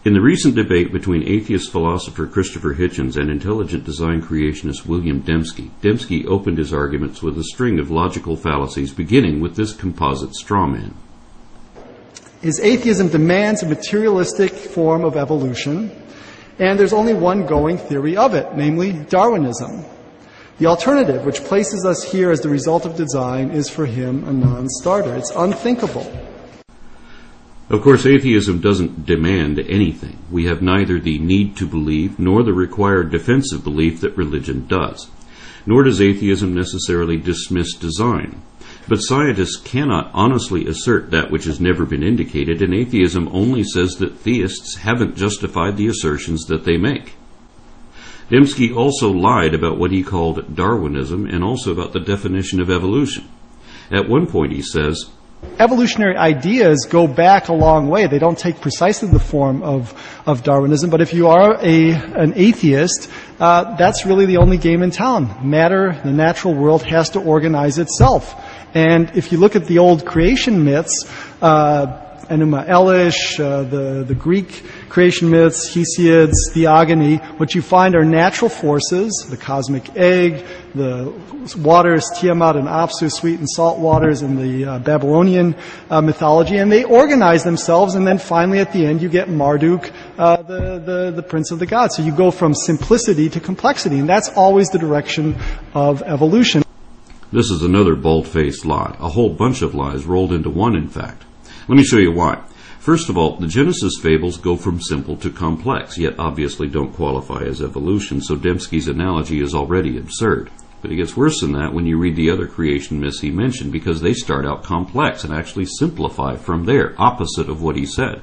In the recent debate between atheist philosopher Christopher Hitchens and intelligent design creationist William Dembski, Dembski opened his arguments with a string of logical fallacies, beginning with this composite straw man. His atheism demands a materialistic form of evolution, and there's only one going theory of it, namely Darwinism. The alternative, which places us here as the result of design, is for him a non-starter. It's unthinkable. Of course, atheism doesn't demand anything. We have neither the need to believe nor the required defensive belief that religion does. Nor does atheism necessarily dismiss design. But scientists cannot honestly assert that which has never been indicated, and atheism only says that theists haven't justified the assertions that they make. Dembski also lied about what he called Darwinism and also about the definition of evolution. At one point he says, evolutionary ideas go back a long way. They don't take precisely the form of Darwinism, but if you are an atheist, that's really the only game in town. Matter, the natural world, has to organize itself. And if you look at the old creation myths, Enuma Elish, the Greek creation myths, Hesiod's theogony, what you find are natural forces, the cosmic egg, the waters, Tiamat and Apsu, sweet and salt waters in the Babylonian mythology, and they organize themselves, and then finally at the end you get Marduk, the prince of the gods. So you go from simplicity to complexity, and that's always the direction of evolution. This is another bald-faced lie, a whole bunch of lies rolled into one, in fact. Let me show you why. First of all, the Genesis fables go from simple to complex, yet obviously don't qualify as evolution, so Dembski's analogy is already absurd. But it gets worse than that when you read the other creation myths he mentioned, because they start out complex and actually simplify from there, opposite of what he said.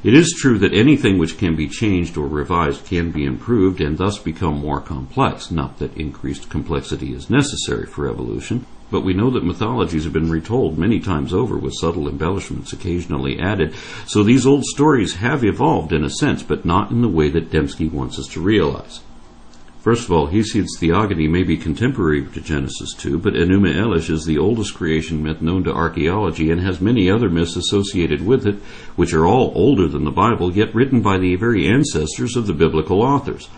It is true that anything which can be changed or revised can be improved and thus become more complex, not that increased complexity is necessary for evolution. But we know that mythologies have been retold many times over with subtle embellishments occasionally added, so these old stories have evolved in a sense, but not in the way that Dembski wants us to realize. First of all, Hesiod's theogony may be contemporary to Genesis 2, but Enuma Elish is the oldest creation myth known to archaeology and has many other myths associated with it, which are all older than the Bible, yet written by the very ancestors of the biblical authors.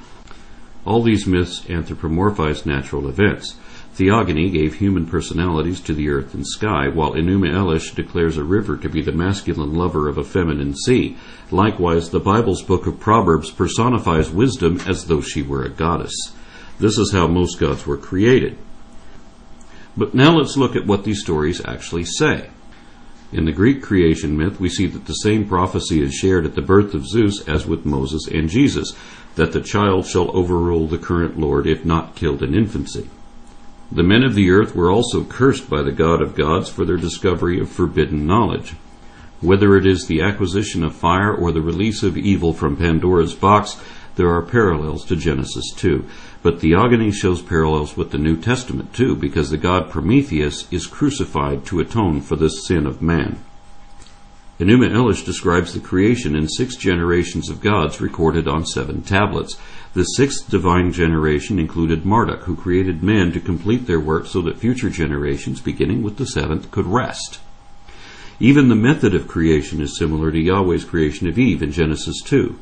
All these myths anthropomorphize natural events. Theogony gave human personalities to the earth and sky, while Enuma Elish declares a river to be the masculine lover of a feminine sea. Likewise, the Bible's book of Proverbs personifies wisdom as though she were a goddess. This is how most gods were created. But now let's look at what these stories actually say. In the Greek creation myth, we see that the same prophecy is shared at the birth of Zeus as with Moses and Jesus, that the child shall overrule the current lord if not killed in infancy. The men of the earth were also cursed by the God of gods for their discovery of forbidden knowledge. Whether it is the acquisition of fire or the release of evil from Pandora's box, there are parallels to Genesis 2. But theogony shows parallels with the New Testament too, because the god Prometheus is crucified to atone for the sin of man. Enuma Elish describes the creation in 6 generations of gods recorded on 7 tablets. The 6th divine generation included Marduk, who created men to complete their work so that future generations, beginning with the 7th, could rest. Even the method of creation is similar to Yahweh's creation of Eve in Genesis 2.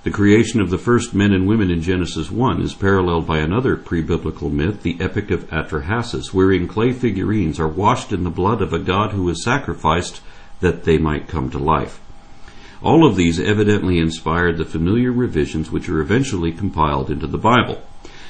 The creation of the first men and women in Genesis 1 is paralleled by another pre-biblical myth, the Epic of Atrahasis, wherein clay figurines are washed in the blood of a god who was sacrificed that they might come to life. All of these evidently inspired the familiar revisions which are eventually compiled into the Bible.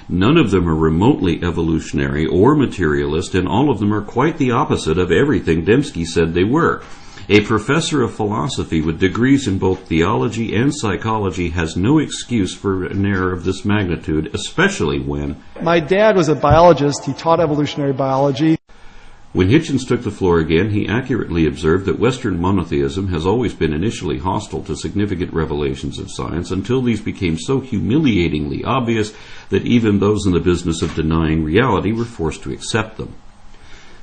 None of them are remotely evolutionary or materialist, and all of them are quite the opposite of everything Dembski said they were. A professor of philosophy with degrees in both theology and psychology has no excuse for an error of this magnitude, especially when... My dad was a biologist. He taught evolutionary biology. When Hitchens took the floor again, he accurately observed that Western monotheism has always been initially hostile to significant revelations of science until these became so humiliatingly obvious that even those in the business of denying reality were forced to accept them.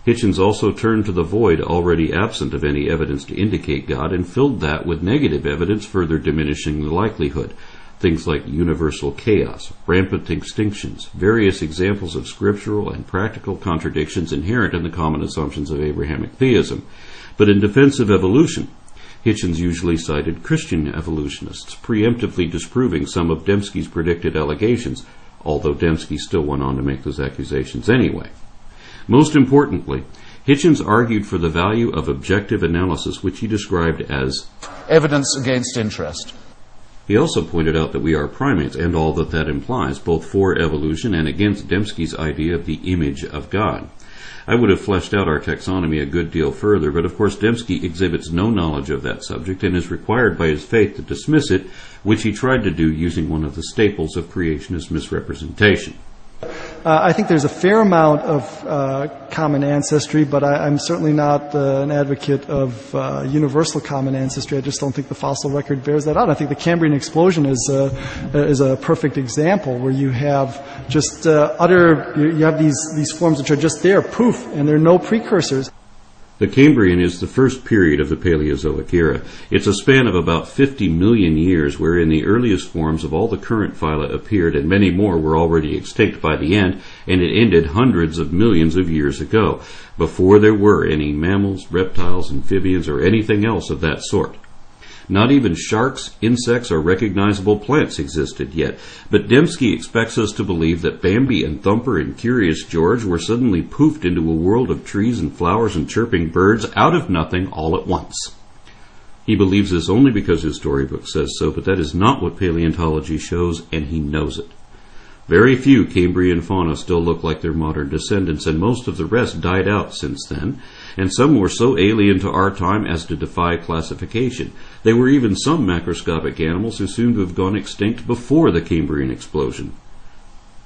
Hitchens also turned to the void already absent of any evidence to indicate God and filled that with negative evidence, further diminishing the likelihood. Things like universal chaos, rampant extinctions, various examples of scriptural and practical contradictions inherent in the common assumptions of Abrahamic theism. But in defense of evolution, Hitchens usually cited Christian evolutionists, preemptively disproving some of Dembski's predicted allegations, although Dembski still went on to make those accusations anyway. Most importantly, Hitchens argued for the value of objective analysis, which he described as evidence against interest. He also pointed out that we are primates and all that that implies, both for evolution and against Dembski's idea of the image of God. I would have fleshed out our taxonomy a good deal further, but of course Dembski exhibits no knowledge of that subject and is required by his faith to dismiss it, which he tried to do using one of the staples of creationist misrepresentation. I think there's a fair amount of common ancestry, but I'm certainly not an advocate of universal common ancestry. I just don't think the fossil record bears that out. I think the Cambrian explosion is a perfect example where you have just you have these forms which are just there, poof, and there are no precursors. The Cambrian is the first period of the Paleozoic era. It's a span of about 50 million years wherein the earliest forms of all the current phyla appeared and many more were already extinct by the end, and it ended hundreds of millions of years ago, before there were any mammals, reptiles, amphibians, or anything else of that sort. Not even sharks, insects, or recognizable plants existed yet, but Dembski expects us to believe that Bambi and Thumper and Curious George were suddenly poofed into a world of trees and flowers and chirping birds out of nothing all at once. He believes this only because his storybook says so, but that is not what paleontology shows, and he knows it. Very few Cambrian fauna still look like their modern descendants, and most of the rest died out since then, and some were so alien to our time as to defy classification. There were even some macroscopic animals who seem to have gone extinct before the Cambrian explosion.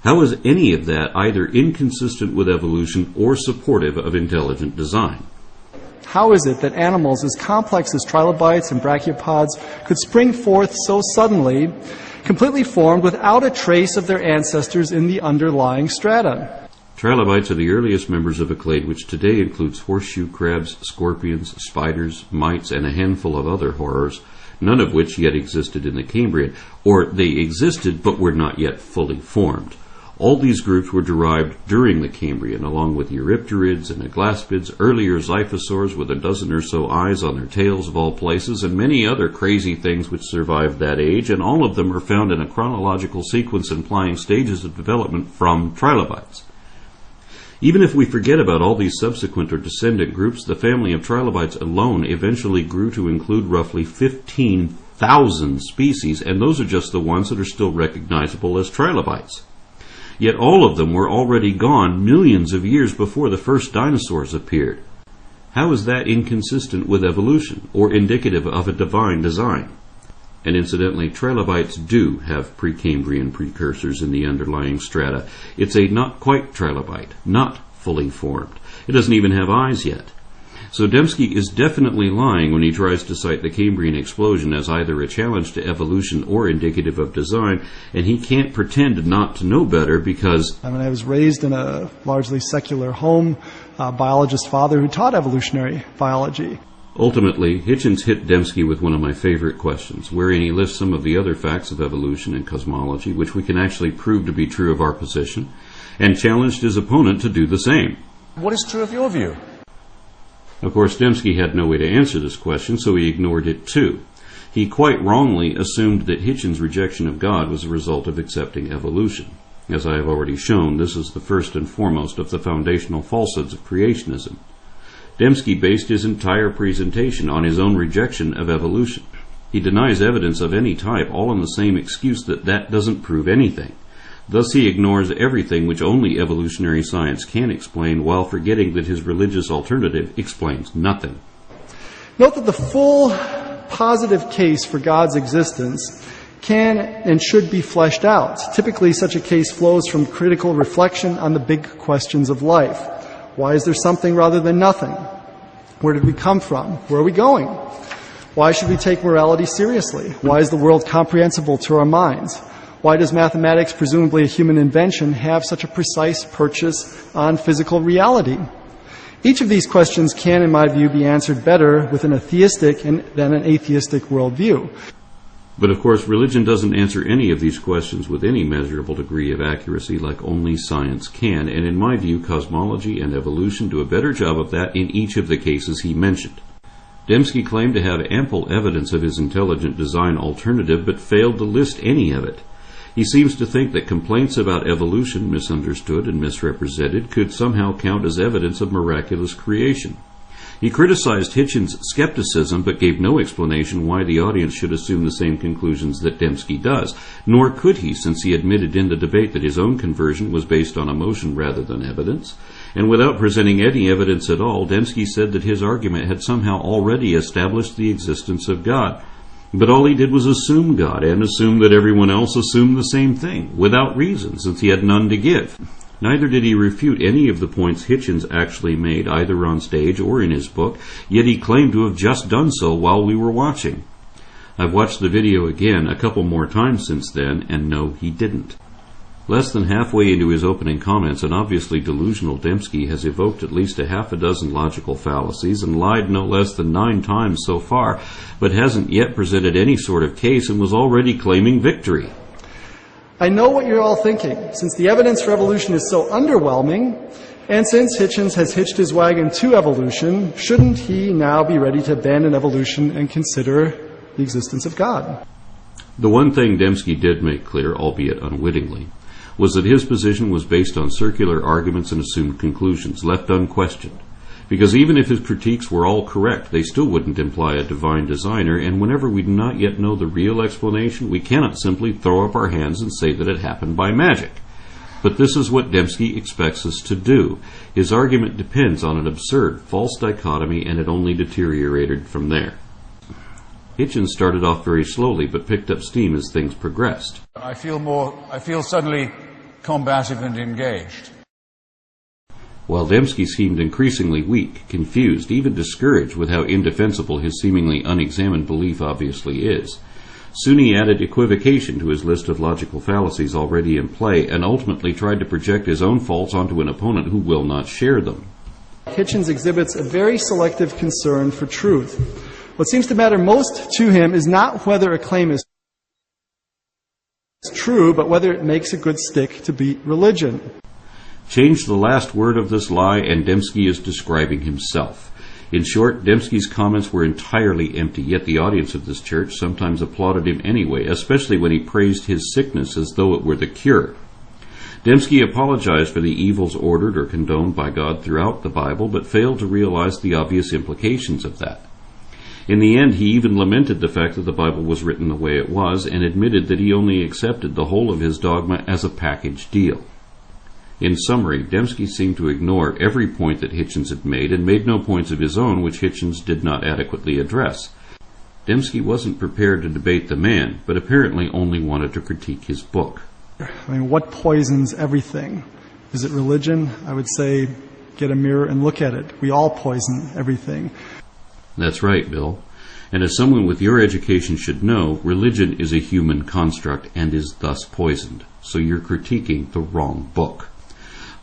How is any of that either inconsistent with evolution or supportive of intelligent design? How is it that animals as complex as trilobites and brachiopods could spring forth so suddenly, completely formed without a trace of their ancestors in the underlying strata? Trilobites are the earliest members of a clade which today includes horseshoe crabs, scorpions, spiders, mites, and a handful of other horrors, none of which yet existed in the Cambrian, or they existed but were not yet fully formed. All these groups were derived during the Cambrian, along with Eurypterids and aglaspids, earlier xiphosaurs with a dozen or so eyes on their tails of all places, and many other crazy things which survived that age, and all of them are found in a chronological sequence implying stages of development from trilobites. Even if we forget about all these subsequent or descendant groups, the family of trilobites alone eventually grew to include roughly 15,000 species, and those are just the ones that are still recognizable as trilobites. Yet all of them were already gone millions of years before the first dinosaurs appeared. How is that inconsistent with evolution, or indicative of a divine design? And incidentally, trilobites do have Precambrian precursors in the underlying strata. It's a not quite trilobite, not fully formed. It doesn't even have eyes yet. So Dembski is definitely lying when he tries to cite the Cambrian explosion as either a challenge to evolution or indicative of design, and he can't pretend not to know better because... I was raised in a largely secular home, a biologist father who taught evolutionary biology. Ultimately, Hitchens hit Dembski with one of my favorite questions, wherein he lists some of the other facts of evolution and cosmology, which we can actually prove to be true of our position, and challenged his opponent to do the same. What is true of your view? Of course, Dembski had no way to answer this question, so he ignored it too. He quite wrongly assumed that Hitchens' rejection of God was a result of accepting evolution. As I have already shown, this is the first and foremost of the foundational falsehoods of creationism. Dembski based his entire presentation on his own rejection of evolution. He denies evidence of any type, all on the same excuse that doesn't prove anything. Thus he ignores everything which only evolutionary science can explain, while forgetting that his religious alternative explains nothing. Note that the full positive case for God's existence can and should be fleshed out. Typically, such a case flows from critical reflection on the big questions of life. Why is there something rather than nothing? Where did we come from? Where are we going? Why should we take morality seriously? Why is the world comprehensible to our minds? Why does mathematics, presumably a human invention, have such a precise purchase on physical reality? Each of these questions can, in my view, be answered better within a theistic than an atheistic worldview. But of course, religion doesn't answer any of these questions with any measurable degree of accuracy like only science can, and in my view, cosmology and evolution do a better job of that in each of the cases he mentioned. Dembski claimed to have ample evidence of his intelligent design alternative, but failed to list any of it. He seems to think that complaints about evolution, misunderstood and misrepresented, could somehow count as evidence of miraculous creation. He criticized Hitchens' skepticism, but gave no explanation why the audience should assume the same conclusions that Dembski does, nor could he, since he admitted in the debate that his own conversion was based on emotion rather than evidence. And without presenting any evidence at all, Dembski said that his argument had somehow already established the existence of God. But all he did was assume God, and assume that everyone else assumed the same thing, without reason, since he had none to give. Neither did he refute any of the points Hitchens actually made, either on stage or in his book, yet he claimed to have just done so while we were watching. I've watched the video again a couple more times since then, and no, he didn't. Less than halfway into his opening comments, an obviously delusional Dembski has evoked at least a half a dozen logical fallacies and lied no less than 9 times so far, but hasn't yet presented any sort of case and was already claiming victory. I know what you're all thinking. Since the evidence for evolution is so underwhelming, and since Hitchens has hitched his wagon to evolution, shouldn't he now be ready to abandon evolution and consider the existence of God? The one thing Dembski did make clear, albeit unwittingly, was that his position was based on circular arguments and assumed conclusions, left unquestioned. Because even if his critiques were all correct, they still wouldn't imply a divine designer, and whenever we do not yet know the real explanation, we cannot simply throw up our hands and say that it happened by magic. But this is what Dembski expects us to do. His argument depends on an absurd, false dichotomy, and it only deteriorated from there. Hitchens started off very slowly, but picked up steam as things progressed. I feel suddenly combative and engaged. While Dembski seemed increasingly weak, confused, even discouraged with how indefensible his seemingly unexamined belief obviously is. Soon he added equivocation to his list of logical fallacies already in play, and ultimately tried to project his own faults onto an opponent who will not share them. Hitchens exhibits a very selective concern for truth. What seems to matter most to him is not whether a claim is true, but whether it makes a good stick to beat religion. Change the last word of this lie, and Dembski is describing himself. In short, Dembski's comments were entirely empty, yet the audience of this church sometimes applauded him anyway, especially when he praised his sickness as though it were the cure. Dembski apologized for the evils ordered or condoned by God throughout the Bible, but failed to realize the obvious implications of that. In the end, he even lamented the fact that the Bible was written the way it was, and admitted that he only accepted the whole of his dogma as a package deal. In summary, Dembski seemed to ignore every point that Hitchens had made, and made no points of his own which Hitchens did not adequately address. Dembski wasn't prepared to debate the man, but apparently only wanted to critique his book. What poisons everything? Is it religion? I would say, get a mirror and look at it. We all poison everything. That's right, Bill. And as someone with your education should know, religion is a human construct and is thus poisoned. So you're critiquing the wrong book.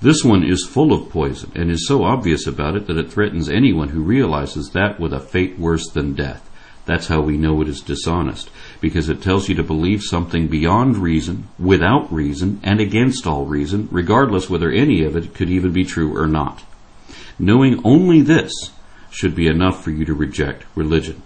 This one is full of poison and is so obvious about it that it threatens anyone who realizes that with a fate worse than death. That's how we know it is dishonest, because it tells you to believe something beyond reason, without reason, and against all reason, regardless whether any of it could even be true or not. Knowing only this should be enough for you to reject religion.